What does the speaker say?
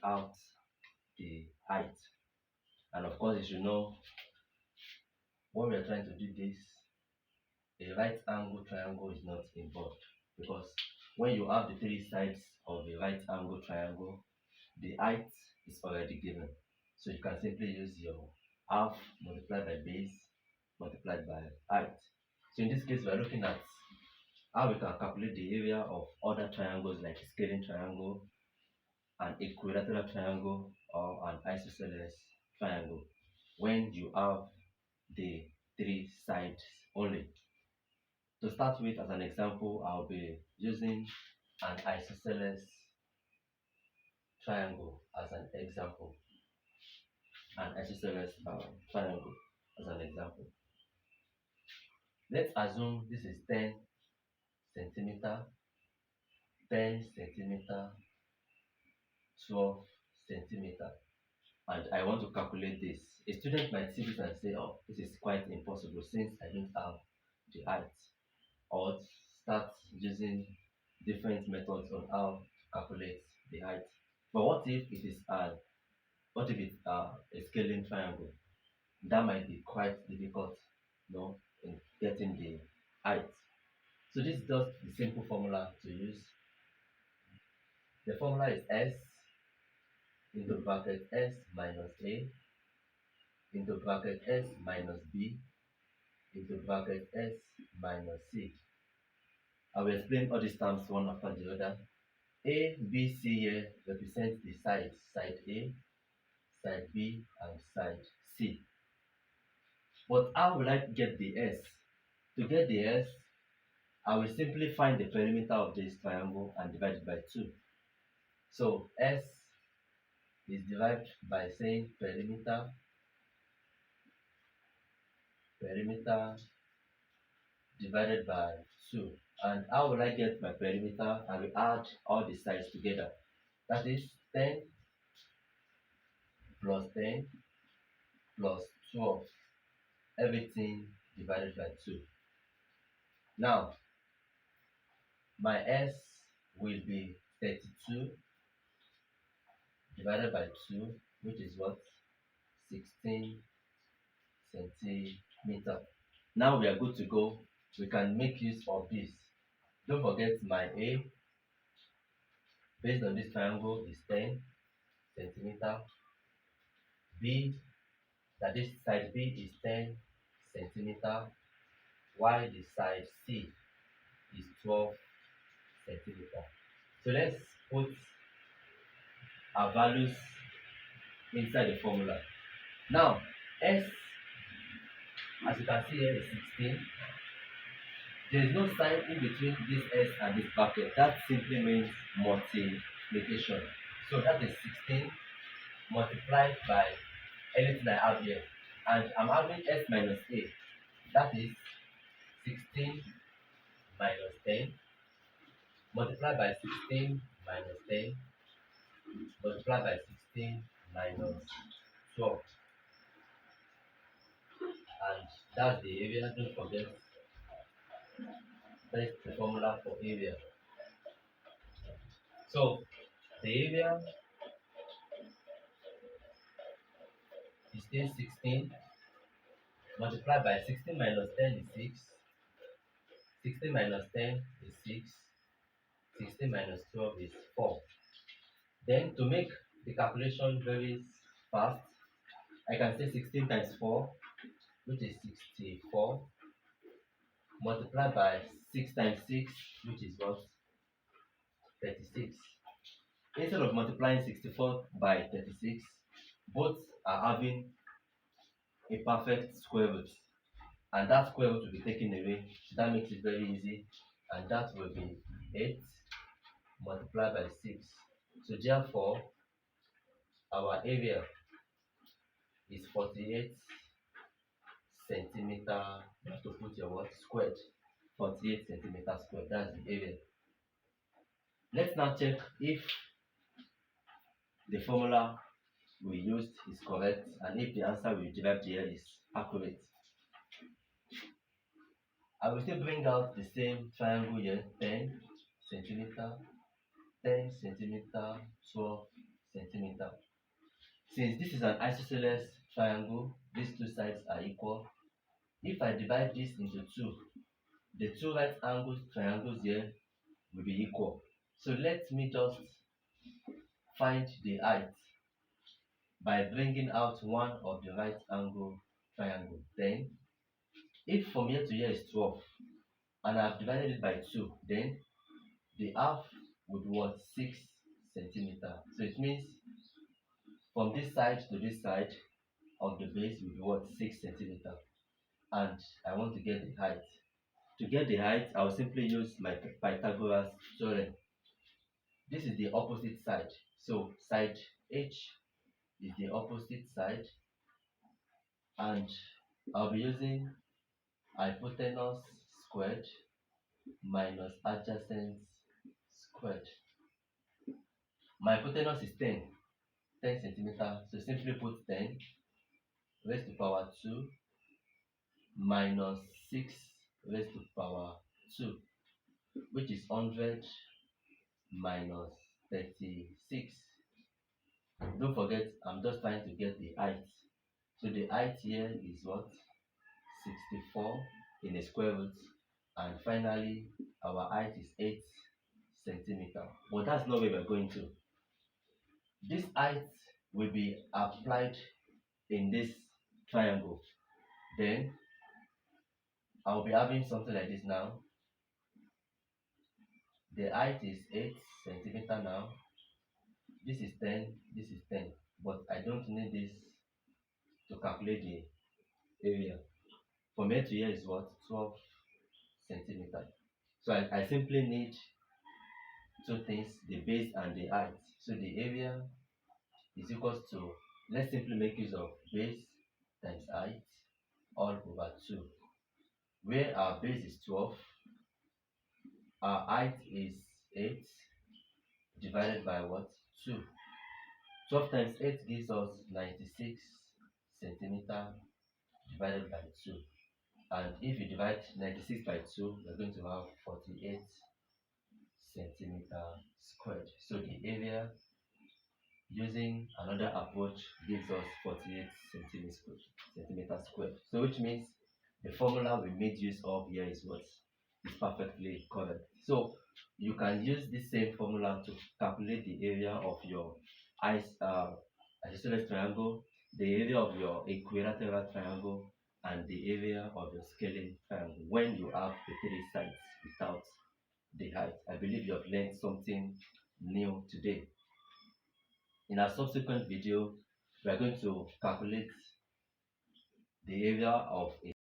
out the height. And of course, you should know when we are trying to do this, a right angle triangle is not involved because when you have the three sides of a right angle triangle, the height is already given. So you can simply use your half multiplied by base multiplied by height. So in this case, we are looking at how we can calculate the area of other triangles like a scalene triangle, an equilateral triangle, or an isosceles triangle when you have the three sides only. To start with, as an example, I'll be using an isosceles triangle as an example. An isosceles triangle as an example. Let's assume this is 10 centimeter, 10 centimeter, 12 centimeter, and I want to calculate this. A student might see this and say, oh, this is quite impossible since I don't have the height, or start using different methods on how to calculate the height. But what if it's a scaling triangle? That might be quite difficult, in getting the height. So this is just the simple formula to use. The formula is S into bracket S minus A into bracket S minus B into bracket S minus C. I will explain all these terms one after the other. A, B, C here represent the sides, side A, side B, and side C. But how will I get the S? To get the S, I will simply find the perimeter of this triangle and divide it by 2. So S is derived by saying perimeter divided by 2. And how will I get my perimeter? I will add all the sides together. That is 10 plus 10 plus 12. Everything divided by 2. Now, my S will be 32 divided by 2, which is what? 16 centimeter. Now we are good to go. We can make use of this. Don't forget my A based on this triangle is 10 centimeter. B, that this side B is 10 centimeter, while the side C is 12 centimeter. So let's put our values inside the formula. Now, S, as you can see here, is 16. There is no sign in between this S and this bracket. That simply means multiplication. So that is 16 multiplied by anything I have here. And I'm having S minus A. That is 16 minus 10 multiplied by 16 minus 10 multiplied by 16 minus 12. And that's the area. Don't forget, that's the formula for area. So the area is still 16 multiplied by 16 minus 10 is 6. 16 minus 10 is 6. 16 minus 12 is 4. Then to make the calculation very fast, I can say 16 times 4, which is 64, multiplied by 6 times 6, which is what? 36. Instead of multiplying 64 by 36, both are having a perfect square root. And that square root will be taken away. So that makes it very easy. And that will be 8 multiplied by 6. So therefore, our area is 48 centimeter. You have to put your what? Squared. 48 centimeter squared. That's the area. Let's now check if the formula we used is correct and if the answer we derived here is accurate. I will still bring out the same triangle here, 10 centimeter, 10 centimeter, 12 centimeter. Since this is an isosceles triangle, these two sides are equal. If I divide this into two, the two right angles triangles here will be equal. So let me just find the height by bringing out one of the right angle triangle. Then, if from here to here is 12, and I've divided it by 2, then the half would be what? 6 centimeter. So it means from this side to this side of the base will be what? 6 centimeter. And I want to get the height. To get the height, I will simply use my Pythagoras theorem. This is the opposite side. So side H is the opposite side, and I'll be using hypotenuse squared minus adjacent squared. My hypotenuse is 10 centimeter. So simply put 10 raised to power 2 minus 6 raised to power 2, which is 100 minus 36. Don't forget, I'm just trying to get the height. So the height here is what? 64 in a square root. And finally, our height is 8 centimeter. But that's not where we're going to. This height will be applied in this triangle. Then I'll be having something like this now. The height is 8 centimeter now. This is 10, this is 10. But I don't need this to calculate the area. From here to here is what? 12 centimeter. So I simply need two things, the base and the height. So the area is equals to, let's simply make use of base times height all over 2. Where our base is 12, our height is 8 divided by what? 2. 12 times 8 gives us 96 centimeter divided by 2. And if you divide 96 by 2, you're going to have 48 centimeter squared. So the area using another approach gives us 48 centimeter squared. So which means the formula we made use of here is what? Is perfectly correct. So you can use this same formula to calculate the area of your isosceles triangle, the area of your equilateral triangle, and the area of your scalene triangle when you have the three sides without the height. I believe you have learned something new today. In our subsequent video, we are going to calculate the area of a